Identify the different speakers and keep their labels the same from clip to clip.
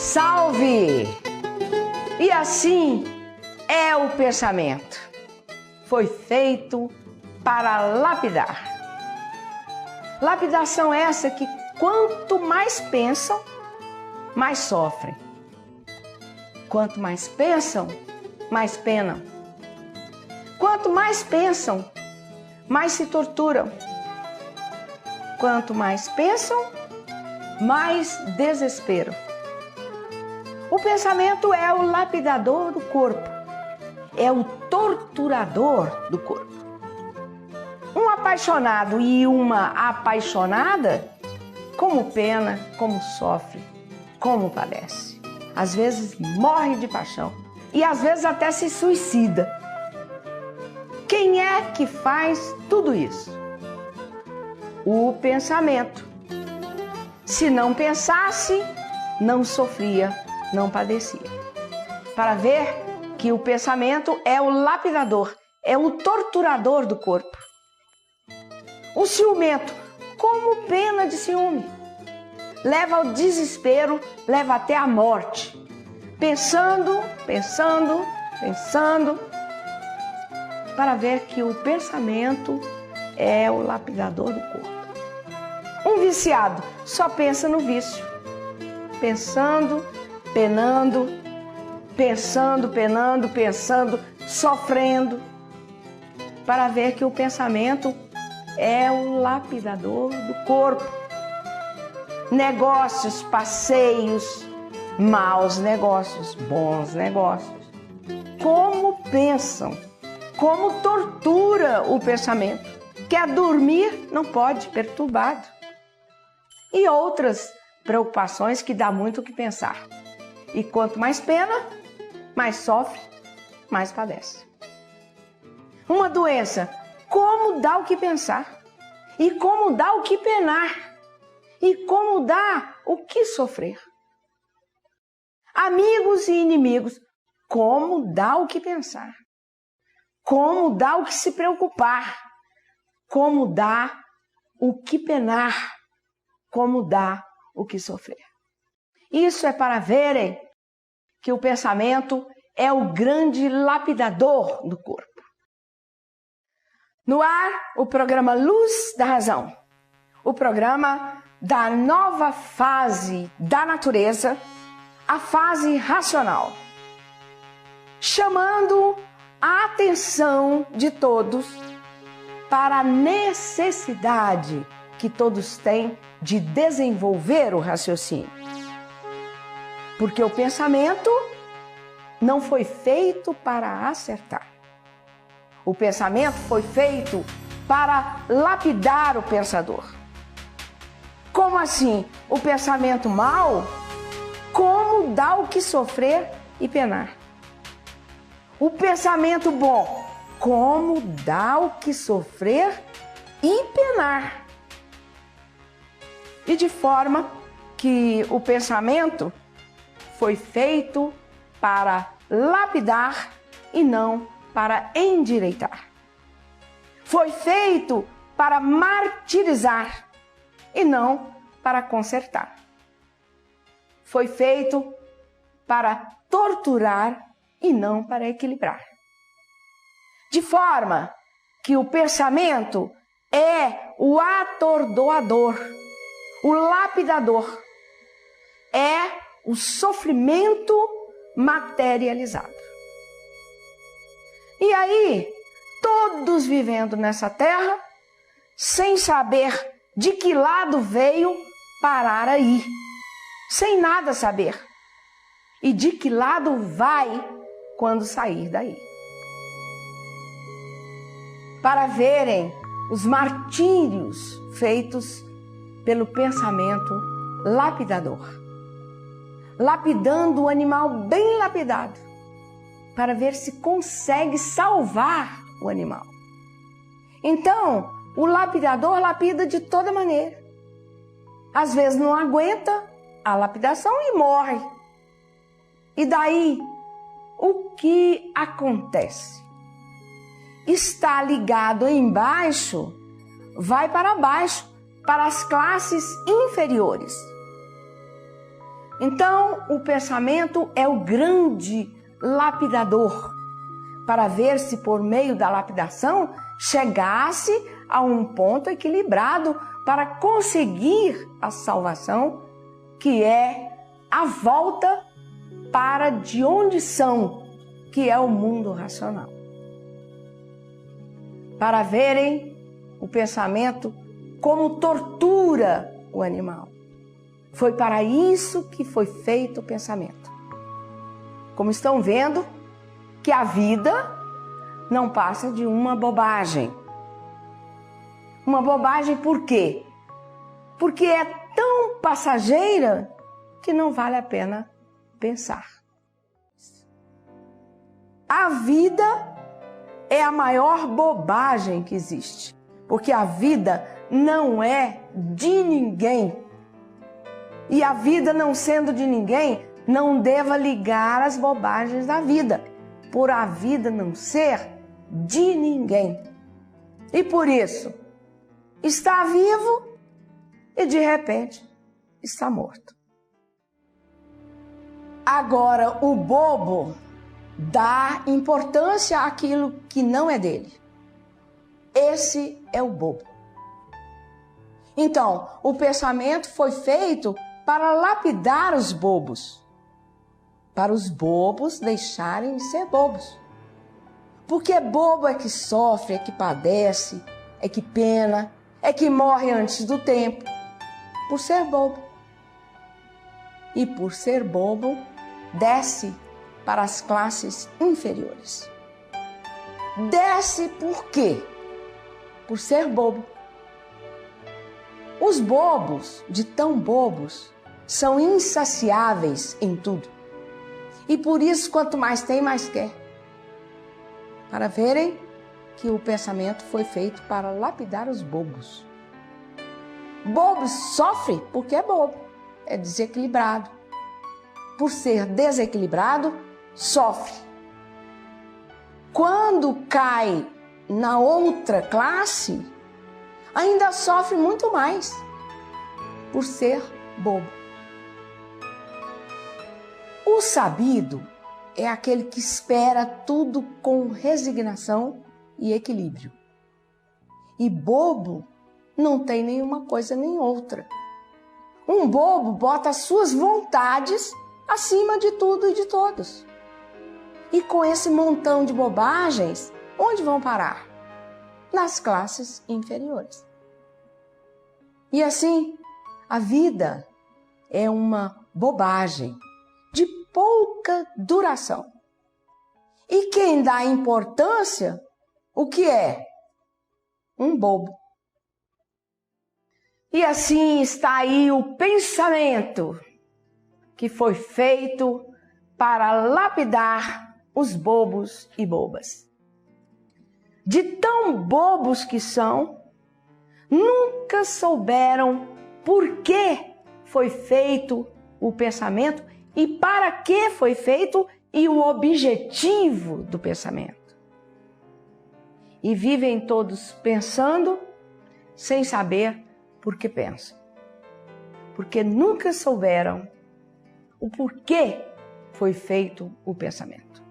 Speaker 1: Salve! E assim é o pensamento. Foi feito para lapidar. Lapidação essa que quanto mais pensam, mais sofrem. Quanto mais pensam, mais penam. Quanto mais pensam, mais se torturam. Quanto mais pensam, mais desespero. O pensamento é o lapidador do corpo, é o torturador do corpo. Um apaixonado e uma apaixonada, como pena, como sofre, como padece. Às vezes morre de paixão e às vezes até se suicida. Quem é que faz tudo isso? O pensamento. Se não pensasse, não sofria, não padecia. Para ver que o pensamento é o lapidador, é o torturador do corpo. O ciumento, como pena de ciúme, leva ao desespero, leva até a morte. Pensando, para ver que o pensamento é o lapidador do corpo. Um viciado só pensa no vício, pensando, penando, sofrendo, para ver que o pensamento é o lapidador do corpo. Negócios, passeios, maus negócios, bons negócios. Como pensam, como tortura o pensamento. Quer dormir, não pode, perturbado. E outras preocupações que dá muito o que pensar. E quanto mais pena, mais sofre, mais padece. Uma doença, como dá o que pensar? E como dá o que penar? E como dá o que sofrer? Amigos e inimigos, como dá o que pensar? Como dá o que se preocupar? Como dá o que penar? Como dá o que sofrer? Isso é para verem que o pensamento é o grande lapidador do corpo. No ar, o programa Luz da Razão, o programa da nova fase da natureza, a fase racional, chamando a atenção de todos para a necessidade que todos têm de desenvolver o raciocínio. Porque o pensamento não foi feito para acertar. O pensamento foi feito para lapidar o pensador. Como assim? O pensamento mau? Como dá o que sofrer e penar? O pensamento bom? Como dá o que sofrer e penar? E de forma que o pensamento foi feito para lapidar e não para endireitar. Foi feito para martirizar e não para consertar. Foi feito para torturar e não para equilibrar. De forma que o pensamento é o atordoador, o lapidador, é o sofrimento materializado. E aí, todos vivendo nessa terra, sem saber de que lado veio parar aí, sem nada saber, e de que lado vai quando sair daí. Para verem os martírios feitos pelo pensamento lapidador, lapidando o animal bem lapidado, para ver se consegue salvar o animal. Então, o lapidador lapida de toda maneira. Às vezes não aguenta a lapidação e morre. E daí, o que acontece? Está ligado embaixo, vai para baixo, para as classes inferiores. Então, o pensamento é o grande lapidador, para ver se por meio da lapidação chegasse a um ponto equilibrado para conseguir a salvação, que é a volta para de onde são, que é o mundo racional. Para verem o pensamento como tortura o animal. Foi para isso que foi feito o pensamento. Como estão vendo, que a vida não passa de uma bobagem. Uma bobagem por quê? Porque é tão passageira que não vale a pena pensar. A vida é a maior bobagem que existe, porque a vida não é de ninguém. E a vida não sendo de ninguém, não deva ligar as bobagens da vida, por a vida não ser de ninguém. E por isso, está vivo e de repente está morto. Agora, o bobo dá importância àquilo que não é dele. Esse é o bobo. Então, o pensamento foi feito para lapidar os bobos, para os bobos deixarem de ser bobos. Porque bobo é que sofre, é que padece, é que pena, é que morre antes do tempo, por ser bobo. E por ser bobo, desce para as classes inferiores. Desce por quê? Por ser bobo. Os bobos, de tão bobos, são insaciáveis em tudo. E por isso, quanto mais tem, mais quer. Para verem que o pensamento foi feito para lapidar os bobos. Bobo sofre porque é bobo, é desequilibrado. Por ser desequilibrado, sofre. Quando cai na outra classe, ainda sofre muito mais, por ser bobo. O sabido é aquele que espera tudo com resignação e equilíbrio. E bobo não tem nenhuma coisa nem outra. Um bobo bota as suas vontades acima de tudo e de todos. E com esse montão de bobagens, onde vão parar? Nas classes inferiores. E assim, a vida é uma bobagem de pouca duração. E quem dá importância, o que é? Um bobo. E assim está aí o pensamento que foi feito para lapidar os bobos e bobas. De tão bobos que são, nunca souberam por que foi feito o pensamento e para que foi feito e o objetivo do pensamento. E vivem todos pensando sem saber por que pensam. Porque nunca souberam o porquê foi feito o pensamento.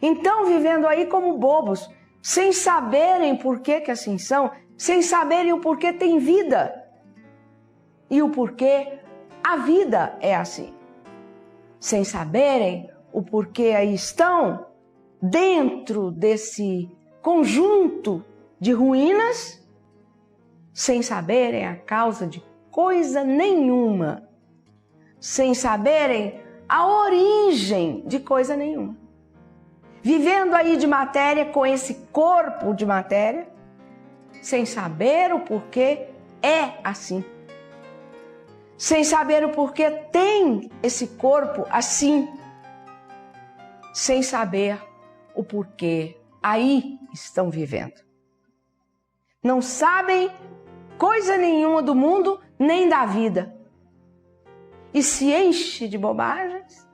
Speaker 1: Então, vivendo aí como bobos, sem saberem por que assim são, sem saberem o porquê tem vida e o porquê a vida é assim. Sem saberem o porquê aí estão dentro desse conjunto de ruínas, sem saberem a causa de coisa nenhuma, sem saberem a origem de coisa nenhuma. Vivendo aí de matéria com esse corpo de matéria, sem saber o porquê é assim. Sem saber o porquê tem esse corpo assim. Sem saber o porquê aí estão vivendo. Não sabem coisa nenhuma do mundo nem da vida. E se enche de bobagens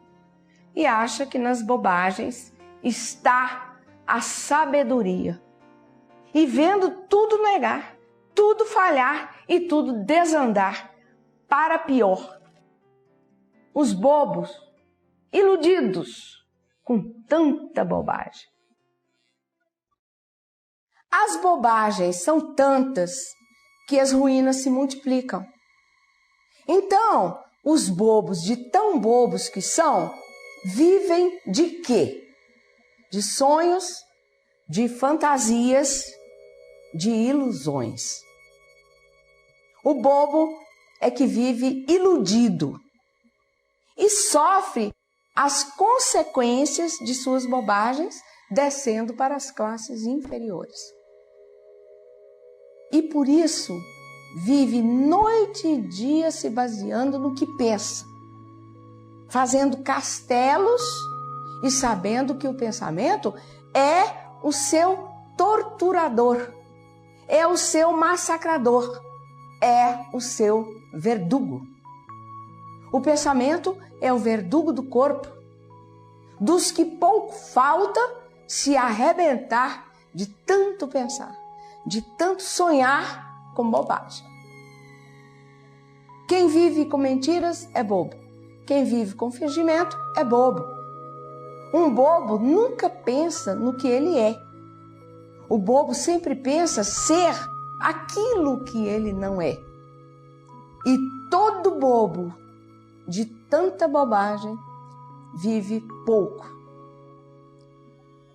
Speaker 1: e acha que nas bobagens está a sabedoria. E vendo tudo negar, tudo falhar e tudo desandar para pior. os bobos, iludidos com tanta bobagem. As bobagens são tantas que as ruínas se multiplicam. Então, os bobos, de tão bobos que são, vivem de quê? De sonhos, de fantasias, de ilusões. O bobo é que vive iludido e sofre as consequências de suas bobagens, descendo para as classes inferiores. E por isso vive noite e dia se baseando no que pensa, fazendo castelos e sabendo que o pensamento é o seu torturador, é o seu massacrador, é o seu verdugo. O pensamento é o verdugo do corpo, dos que pouco falta se arrebentar de tanto pensar, de tanto sonhar com bobagem. Quem vive com mentiras é bobo. Quem vive com fingimento é bobo. Um bobo nunca pensa no que ele é. O bobo sempre pensa ser aquilo que ele não é. E todo bobo, de tanta bobagem, vive pouco.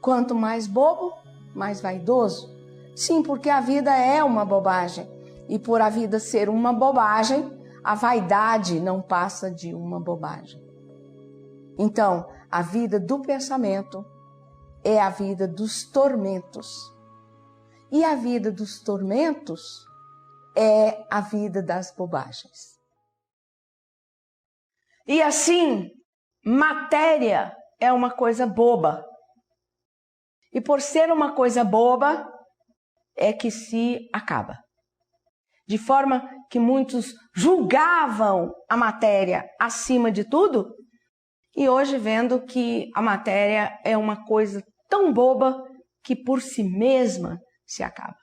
Speaker 1: Quanto mais bobo, mais vaidoso. Sim, porque a vida é uma bobagem. E por a vida ser uma bobagem, a vaidade não passa de uma bobagem. Então, a vida do pensamento é a vida dos tormentos. E a vida dos tormentos é a vida das bobagens. E assim, matéria é uma coisa boba. E por ser uma coisa boba, é que se acaba. De forma que muitos julgavam a matéria acima de tudo, e hoje vendo que a matéria é uma coisa tão boba que por si mesma se acaba.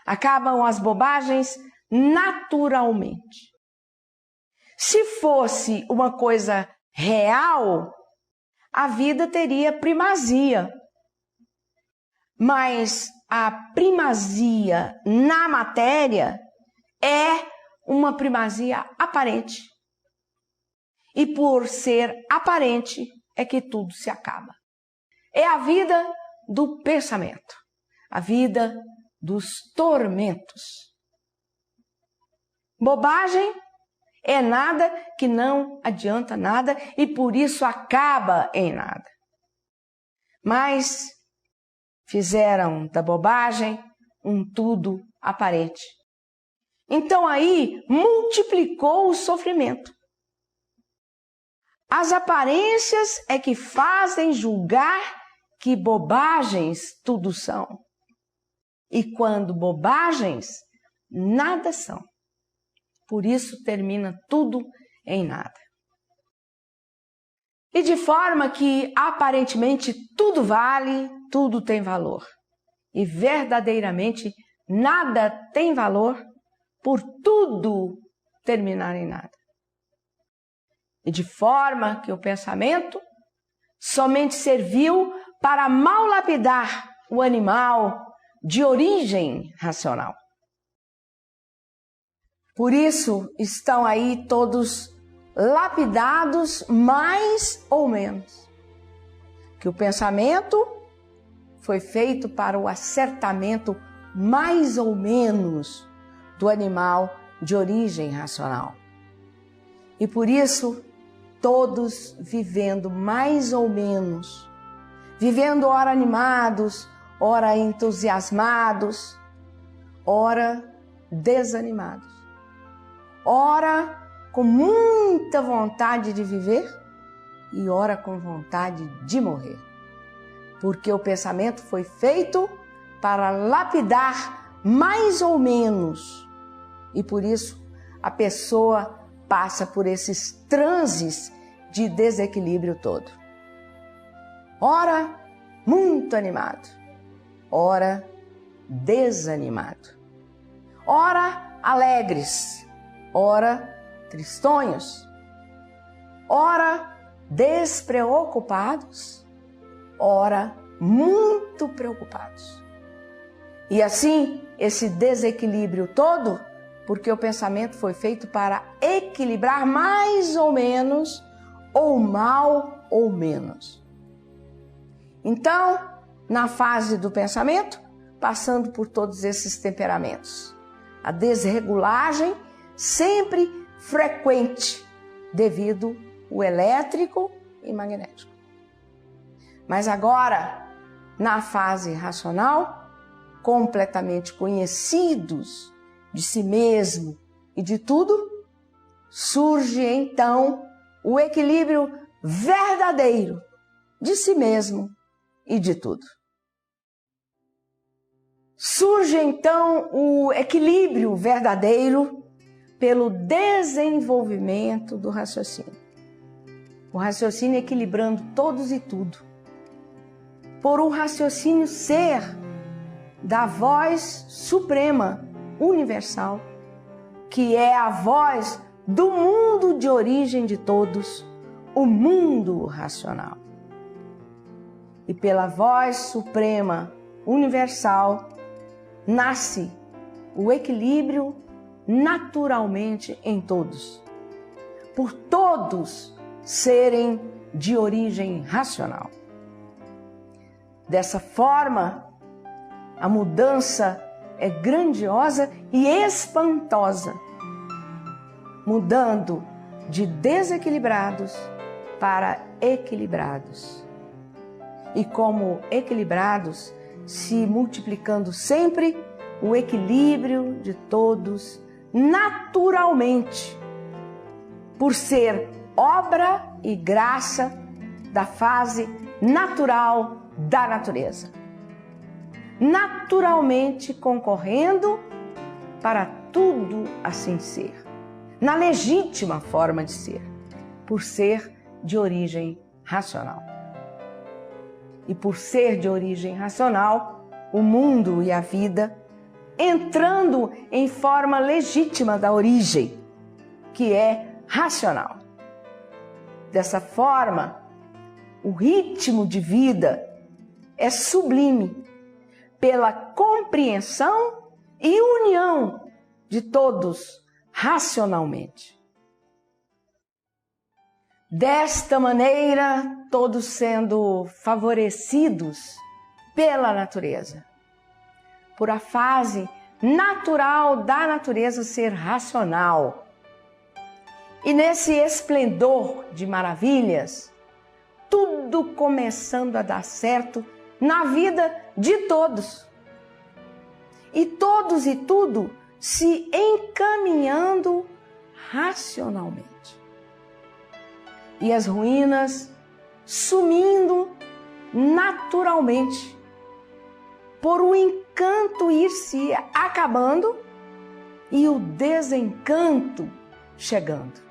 Speaker 1: Acabam as bobagens naturalmente. Se fosse uma coisa real, a vida teria primazia. Mas a primazia na matéria é uma primazia aparente. E por ser aparente é que tudo se acaba. É a vida do pensamento, a vida dos tormentos. Bobagem é nada que não adianta nada e por isso acaba em nada. Mas fizeram da bobagem um tudo aparente. Então aí multiplicou o sofrimento. As aparências é que fazem julgar que bobagens tudo são. E quando bobagens, nada são. Por isso termina tudo em nada. E de forma que aparentemente tudo vale, tudo tem valor. E verdadeiramente nada tem valor por tudo terminar em nada. E de forma que o pensamento somente serviu para mal lapidar o animal de origem racional. Por isso estão aí todos lapidados mais ou menos. Que o pensamento foi feito para o acertamento mais ou menos do animal de origem racional. E por isso todos vivendo mais ou menos, vivendo ora animados, ora entusiasmados, ora desanimados, ora com muita vontade de viver e ora com vontade de morrer. Porque o pensamento foi feito para lapidar mais ou menos e por isso a pessoa passa por esses transes de desequilíbrio todo. Ora muito animado, ora desanimado, ora alegres, ora tristonhos, ora despreocupados, ora muito preocupados. E assim, esse desequilíbrio todo, porque o pensamento foi feito para equilibrar mais ou menos, ou mal ou menos. Então, na fase do pensamento, passando por todos esses temperamentos, a desregulagem sempre frequente devido ao elétrico e magnético. Mas agora, na fase racional, completamente conhecidos de si mesmo e de tudo, surge então o equilíbrio verdadeiro de si mesmo e de tudo. Surge então o equilíbrio verdadeiro pelo desenvolvimento do raciocínio. O raciocínio equilibrando todos e tudo. Por um raciocínio ser da voz suprema, universal, que é a voz do mundo de origem de todos, o mundo racional. E pela voz suprema, universal, nasce o equilíbrio naturalmente em todos, por todos serem de origem racional. Dessa forma, a mudança é grandiosa e espantosa, mudando de desequilibrados para equilibrados. E como equilibrados, se multiplicando sempre o equilíbrio de todos naturalmente, por ser obra e graça da fase natural da natureza. Naturalmente concorrendo para tudo assim ser, na legítima forma de ser, por ser de origem racional. E por ser de origem racional, o mundo e a vida entrando em forma legítima da origem, que é racional. Dessa forma, o ritmo de vida é sublime pela compreensão e união de todos racionalmente. Desta maneira, todos sendo favorecidos pela natureza, por a fase natural da natureza ser racional. E nesse esplendor de maravilhas, tudo começando a dar certo na vida de todos. E todos e tudo se encaminhando racionalmente. E as ruínas sumindo naturalmente, por o encanto ir se acabando e o desencanto chegando.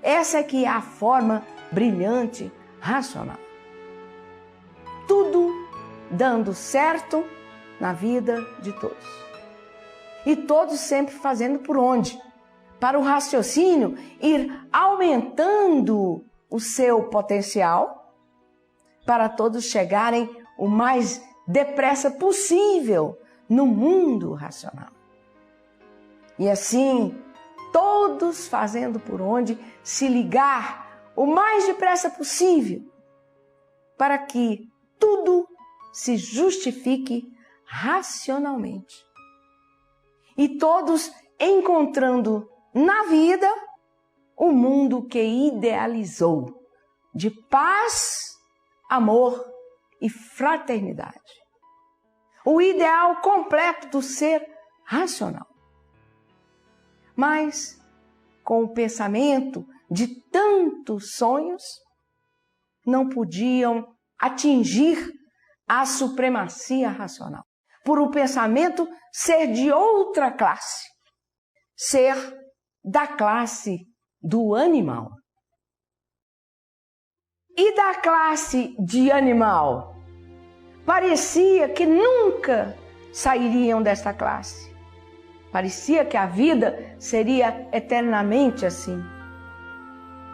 Speaker 1: Essa é que é a forma brilhante, racional. Tudo dando certo na vida de todos. E todos sempre fazendo por onde? Para o raciocínio ir aumentando o seu potencial, para todos chegarem o mais depressa possível no mundo racional. E assim, todos fazendo por onde se ligar o mais depressa possível, para que tudo se justifique racionalmente. E todos encontrando na vida o mundo que idealizou, de paz, amor e fraternidade. O ideal completo do ser racional. Mas, com o pensamento de tantos sonhos, não podiam atingir a supremacia racional. Por o pensamento ser de outra classe, ser da classe do animal. E da classe de animal, parecia que nunca sairiam desta classe. Parecia que a vida seria eternamente assim.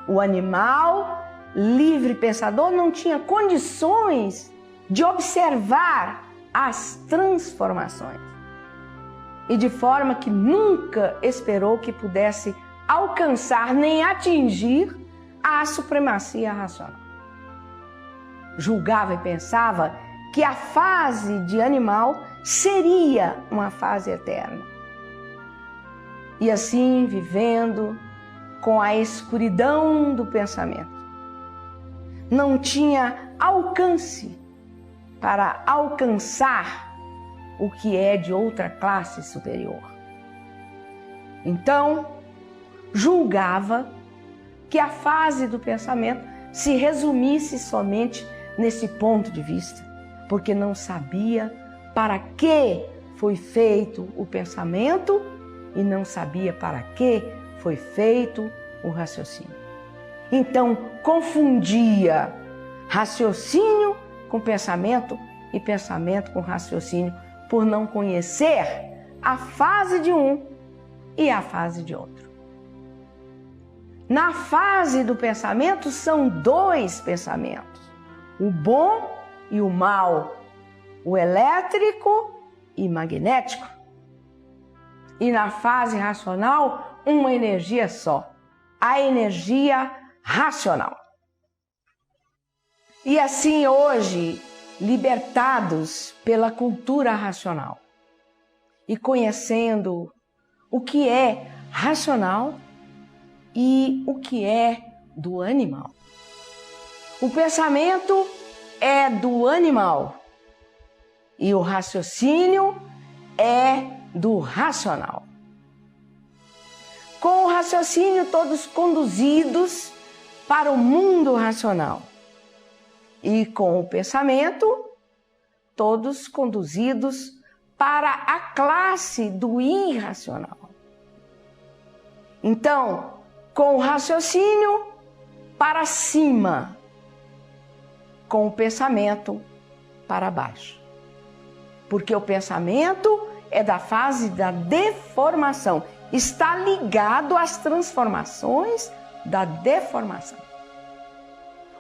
Speaker 1: O animal livre pensador não tinha condições de observar as transformações e de forma que nunca esperou que pudesse alcançar nem atingir a supremacia racional. Julgava e pensava que a fase de animal seria uma fase eterna. E assim, vivendo com a escuridão do pensamento, não tinha alcance para alcançar o que é de outra classe superior. Então, julgava que a fase do pensamento se resumisse somente nesse ponto de vista, porque não sabia para que foi feito o pensamento e não sabia para que foi feito o raciocínio. Então, confundia raciocínio com pensamento e pensamento com raciocínio, por não conhecer a fase de um e a fase de outro. Na fase do pensamento são dois pensamentos, o bom e o mal, o elétrico e magnético. E na fase racional, uma energia só, a energia racional. E assim hoje, libertados pela cultura racional e conhecendo o que é racional e o que é do animal. O pensamento é do animal e o raciocínio é do racional. Com o raciocínio todos conduzidos para o mundo racional e com o pensamento todos conduzidos para a classe do irracional. Então, com o raciocínio para cima, com o pensamento para baixo. Porque o pensamento é da fase da deformação, está ligado às transformações da deformação.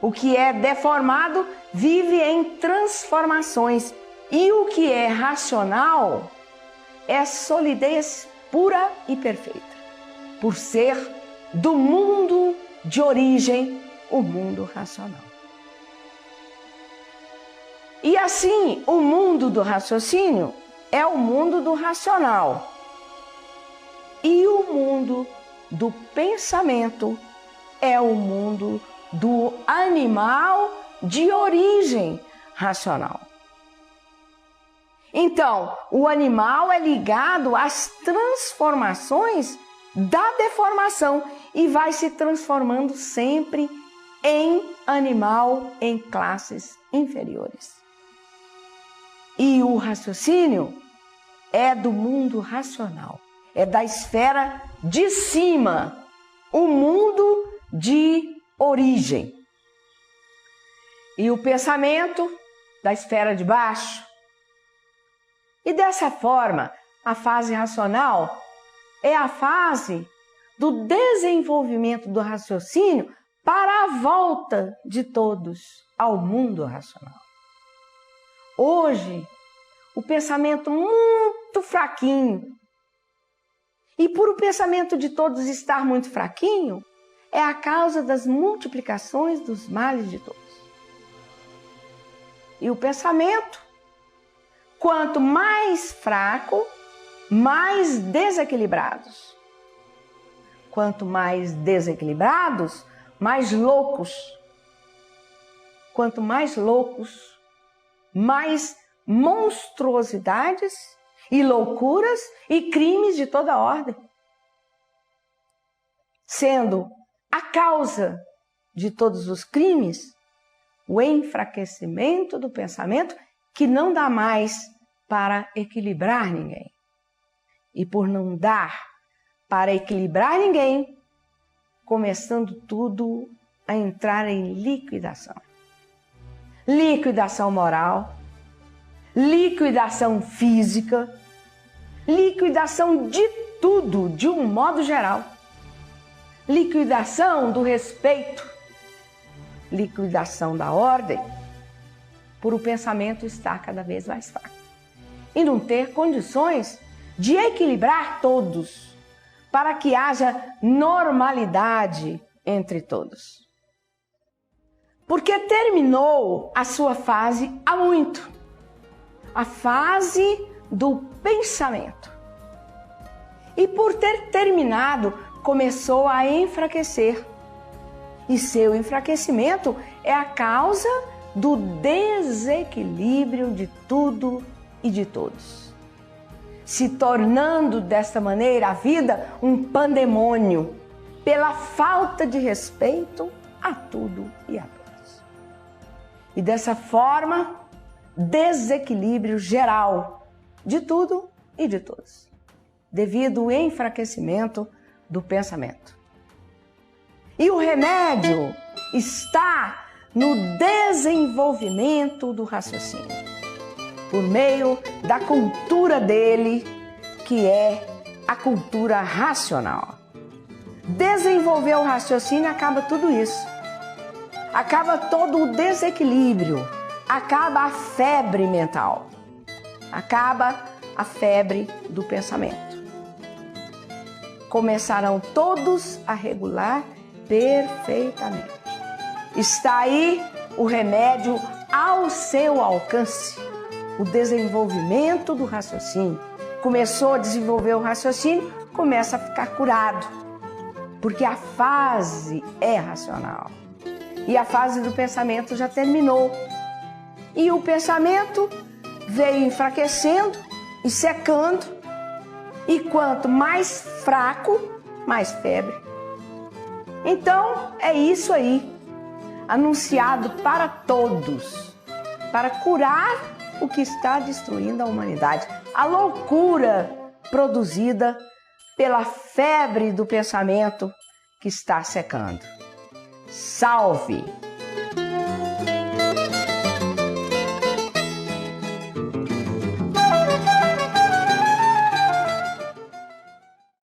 Speaker 1: O que é deformado vive em transformações e o que é racional é solidez pura e perfeita, por ser do mundo de origem, o mundo racional. E assim, o mundo do raciocínio é o mundo do racional. E o mundo do pensamento é o mundo do animal de origem racional. Então, o animal é ligado às transformações da deformação e vai se transformando sempre em animal em classes inferiores. E o raciocínio é do mundo racional, é da esfera de cima, o mundo de origem. E o pensamento da esfera de baixo. E dessa forma, a fase racional é a fase do desenvolvimento do raciocínio para a volta de todos ao mundo racional. Hoje, o pensamento muito fraquinho, e por o pensamento de todos estar muito fraquinho, é a causa das multiplicações dos males de todos. E o pensamento, quanto mais fraco, mais desequilibrados. Quanto mais desequilibrados, mais loucos. Quanto mais loucos, mais monstruosidades e loucuras e crimes de toda ordem. Sendo a causa de todos os crimes o enfraquecimento do pensamento que não dá mais para equilibrar ninguém. E por não dar para equilibrar ninguém, começando tudo a entrar em liquidação. Liquidação moral, liquidação física, liquidação de tudo, de um modo geral. liquidação do respeito, liquidação da ordem, por o pensamento estar cada vez mais fraco e não ter condições de equilibrar todos, para que haja normalidade entre todos. Porque terminou a sua fase há muito, a fase do pensamento. E por ter terminado, começou a enfraquecer. E seu enfraquecimento é a causa do desequilíbrio de tudo e de todos, se tornando desta maneira a vida um pandemônio, pela falta de respeito a tudo e a todos. E dessa forma, desequilíbrio geral de tudo e de todos, devido ao enfraquecimento do pensamento. E o remédio está no desenvolvimento do raciocínio, por meio da cultura dele, que é a cultura racional. Desenvolver o raciocínio acaba tudo isso. Acaba todo o desequilíbrio, acaba a febre mental, acaba a febre do pensamento. Começarão todos a regular perfeitamente. Está aí o remédio ao seu alcance, o desenvolvimento do raciocínio. Começou a desenvolver o raciocínio, começa a ficar curado, porque a fase é racional e a fase do pensamento já terminou. E o pensamento veio enfraquecendo e secando, e quanto mais fraco, mais febre. Então, é isso aí, anunciado para todos, para curar o que está destruindo a humanidade, a loucura produzida pela febre do pensamento que está secando. Salve!